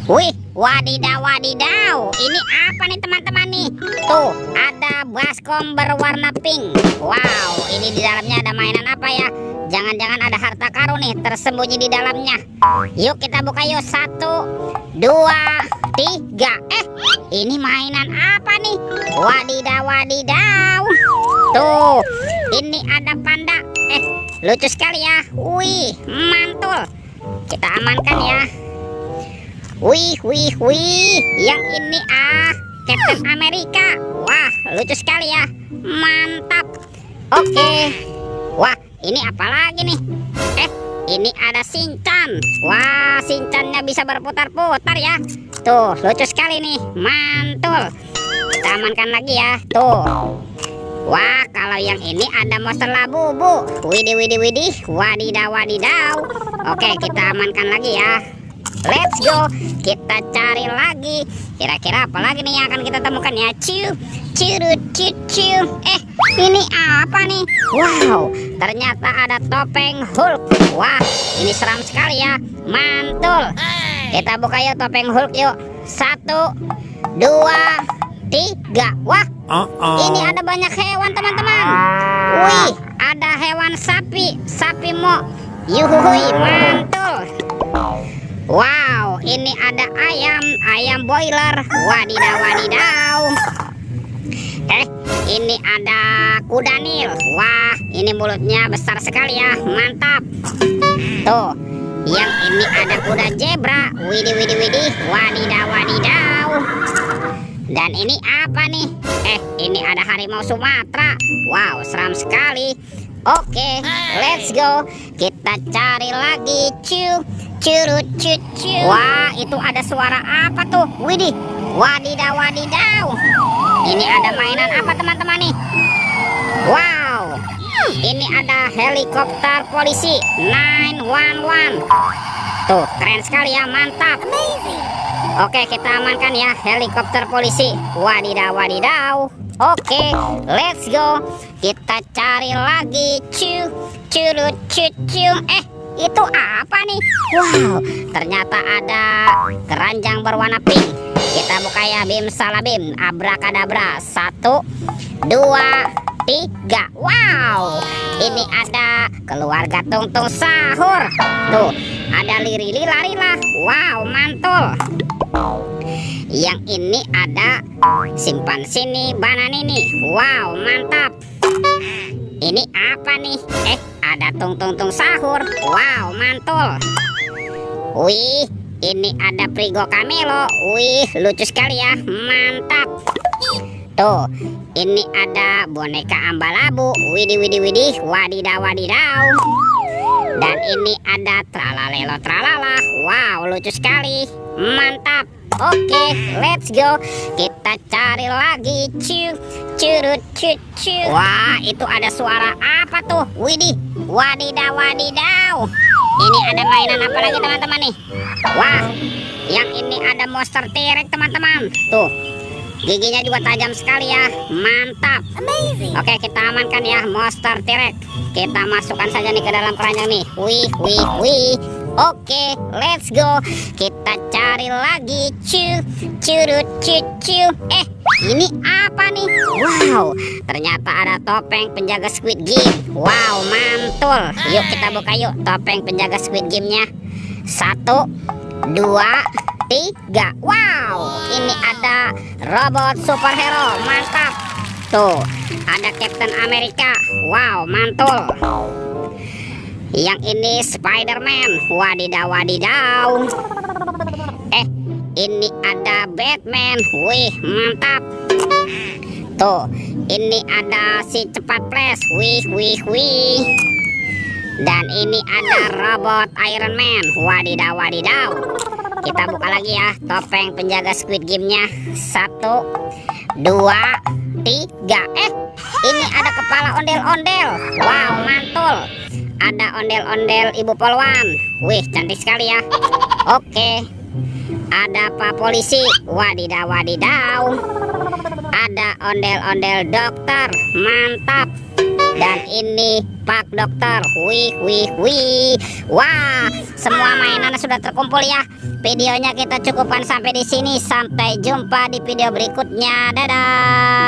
Wih, wadidaw wadidaw. Ini apa nih teman-teman nih? Tuh, ada baskom berwarna pink. Wow, ini di dalamnya ada mainan apa ya? Jangan-jangan ada harta karun nih tersembunyi di dalamnya. Yuk kita buka yuk. 1, 2, 3. Ini mainan apa nih? Wadidaw wadidaw. Tuh, ini ada panda. Lucu sekali ya. Wih, mantul. Kita amankan ya. Wih, yang ini Captain Amerika. Wah, lucu sekali ya. Mantap. Oke. Wah, ini apa lagi nih? Ini ada Shinchan. Wah, Shinchannya bisa berputar-putar ya. Tuh, lucu sekali nih. Mantul. Kita amankan lagi ya. Tuh. Wah, kalau yang ini ada monster Labubu. Widih. Wadidaw wadidaw. Oke, kita amankan lagi ya. Let's go. Kita cari lagi. Kira-kira apa lagi nih yang akan kita temukan ya? Ini apa nih? Wow, ternyata ada topeng Hulk. Wah, ini seram sekali ya. Mantul. Kita buka yuk topeng Hulk yuk. 1, 2, 3. Wah, ini ada banyak hewan teman-teman. Wih, ada hewan sapi. Sapi mo. Yuhuhui, mantul. Wow, ini ada ayam boiler. Wadidaw. Ini ada kuda Nil. Wah, ini mulutnya besar sekali ya. Mantap. Tuh, yang ini ada kuda zebra. Widih. Wadidaw. Dan ini apa nih? Ini ada harimau Sumatera. Wow, seram sekali. Oke, let's go. Kita cari lagi. Wah, itu ada suara apa tuh? Widih. Wadidaw. Ini ada mainan apa teman-teman nih? Wow, ini ada helikopter polisi 911. Tuh, keren sekali ya, mantap. Oke, kita amankan ya helikopter polisi. Wadidaw. Oke, let's go. Kita cari lagi. Itu apa nih? Wow, ternyata ada keranjang berwarna pink. Kita buka ya, bim salabim, abrakadabra. 1, 2, 3. Wow, ini ada keluarga Tungtung sahur. Tuh, ada lirila. Wow, mantul. Yang ini ada simpan sini bananini. Wow, mantap. Ini apa nih? Ada tung sahur. Wow, mantul. Wih, ini ada Prigo Camelo. Wih, lucu sekali ya. Mantap. Tuh, ini ada boneka Ambalabu. Widih. Wadidaw. Dan ini ada tralalelo tralala. Wow, lucu sekali. Mantap. Oke, let's go. Kita cari lagi. Wah, itu ada suara apa tuh? Widih. Wadidaw. Ini ada mainan apa lagi teman-teman nih? Wah, yang ini ada monster T-Rex teman-teman. Tuh, giginya juga tajam sekali ya. Mantap. Oke, kita amankan ya monster T-Rex. Kita masukkan saja nih ke dalam keranjang nih. Wih. Oke, let's go. Kita cari lagi. Ini apa nih? Wow, ternyata ada topeng penjaga Squid Game. Wow, mantul. Yuk kita buka yuk topeng penjaga Squid Game-nya. 1, 2, 3. Wow, ini ada robot superhero. Mantap. Tuh, ada Captain Amerika. Wow, mantul. Yang ini Spider-Man. Wadidaw. Ini ada Batman. Wih, mantap. Tuh, ini ada si cepat flash. Wih. Dan ini ada robot Iron Man. Wadidaw. Kita buka lagi ya topeng penjaga Squid Game-nya. 1, 2, 3. Ini ada kepala ondel-ondel. Wow, mantul. Ada ondel-ondel Ibu Polwan. Wih, cantik sekali ya. Oke. Ada Pak Polisi. Wadidaw. Ada ondel-ondel dokter. Mantap. Dan ini Pak Dokter. Wih, wih, wih. Wah, semua mainan sudah terkumpul ya. Videonya kita cukupkan sampai di sini. Sampai jumpa di video berikutnya. Dadah.